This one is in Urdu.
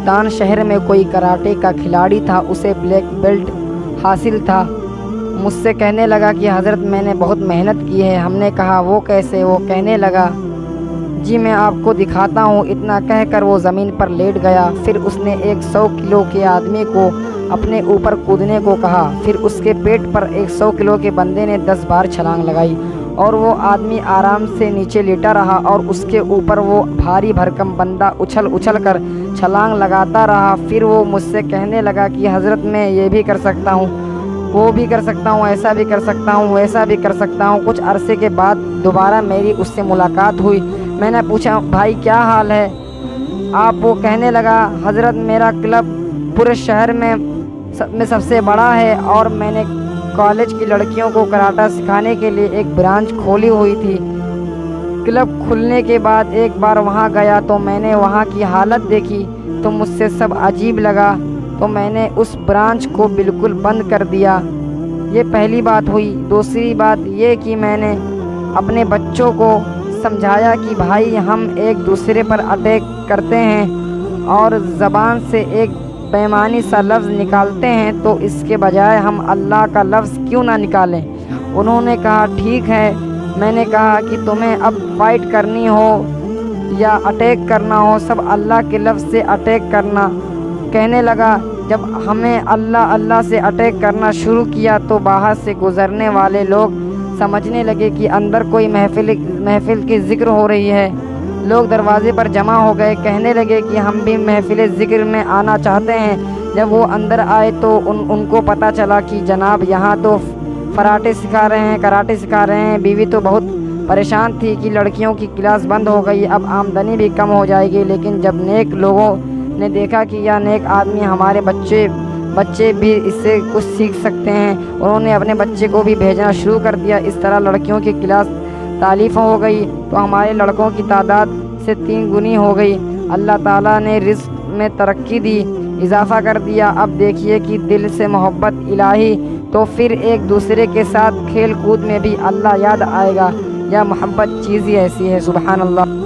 ملتان شہر میں کوئی کراٹے کا کھلاڑی تھا، اسے بلیک بیلٹ حاصل تھا۔ مجھ سے کہنے لگا کہ حضرت میں نے بہت محنت کی ہے۔ ہم نے کہا وہ کیسے؟ وہ کہنے لگا جی میں آپ کو دکھاتا ہوں۔ اتنا کہہ کر وہ زمین پر لیٹ گیا۔ پھر اس نے ایک 100 کلو کے آدمی کو اپنے اوپر کودنے کو کہا۔ پھر اس کے پیٹ پر 100 کلو کے بندے نے 10 بار چھلانگ لگائی اور وہ آدمی آرام سے نیچے لیٹا رہا اور اس کے اوپر وہ بھاری بھرکم بندہ اچھل اچھل کر چھلانگ لگاتا رہا۔ پھر وہ مجھ سے کہنے لگا کہ حضرت میں یہ بھی کر سکتا ہوں، وہ بھی کر سکتا ہوں، ایسا بھی کر سکتا ہوں، ویسا بھی کر سکتا ہوں۔ کچھ عرصے کے بعد دوبارہ میری اس سے ملاقات ہوئی۔ میں نے پوچھا بھائی کیا حال ہے آپ؟ وہ کہنے لگا حضرت میرا کلب پورے شہر میں سب سے بڑا ہے اور میں نے کالج کی لڑکیوں کو کراٹا سکھانے کے لیے ایک برانچ کھولی ہوئی تھی۔ کلب کھلنے کے بعد ایک بار وہاں گیا تو میں نے وہاں کی حالت دیکھی تو مجھ سے سب عجیب لگا، تو میں نے اس برانچ کو بالکل بند کر دیا۔ یہ پہلی بات ہوئی۔ دوسری بات یہ کہ میں نے اپنے بچوں کو سمجھایا کہ بھائی ہم ایک دوسرے پر اٹیک کرتے ہیں اور زبان سے ایک بےمعنی سا لفظ نکالتے ہیں تو اس کے بجائے ہم اللہ کا لفظ کیوں نہ نکالیں؟ انہوں نے کہا ٹھیک ہے۔ میں نے کہا کہ تمہیں اب فائٹ کرنی ہو یا اٹیک کرنا ہو، سب اللہ کے لفظ سے اٹیک کرنا۔ کہنے لگا جب ہمیں اللہ اللہ سے اٹیک کرنا شروع کیا تو باہر سے گزرنے والے لوگ سمجھنے لگے کہ اندر کوئی محفل کی ذکر ہو رہی ہے۔ لوگ دروازے پر جمع ہو گئے، کہنے لگے کہ ہم بھی محفل ذکر میں آنا چاہتے ہیں۔ جب وہ اندر آئے تو ان کو پتہ چلا کہ جناب یہاں تو کراٹے سکھا رہے ہیں۔ بیوی تو بہت پریشان تھی کہ لڑکیوں کی کلاس بند ہو گئی، اب آمدنی بھی کم ہو جائے گی، لیکن جب نیک لوگوں نے دیکھا کہ یہ نیک آدمی ہمارے بچے بھی اس سے کچھ سیکھ سکتے ہیں، انہوں نے اپنے بچے کو بھی بھیجنا شروع کر دیا۔ اس طرح لڑکیوں کی کلاس تالیف ہو گئی تو ہمارے لڑکوں کی تعداد سے 3 گنی ہو گئی۔ اللہ تعالیٰ نے رزق میں ترقی دی، اضافہ کر دیا۔ اب دیکھیے کہ دل سے محبت الہی تو پھر ایک دوسرے کے ساتھ کھیل کود میں بھی اللہ یاد آئے گا۔ یا محبت چیز ہی ایسی ہے، سبحان اللہ۔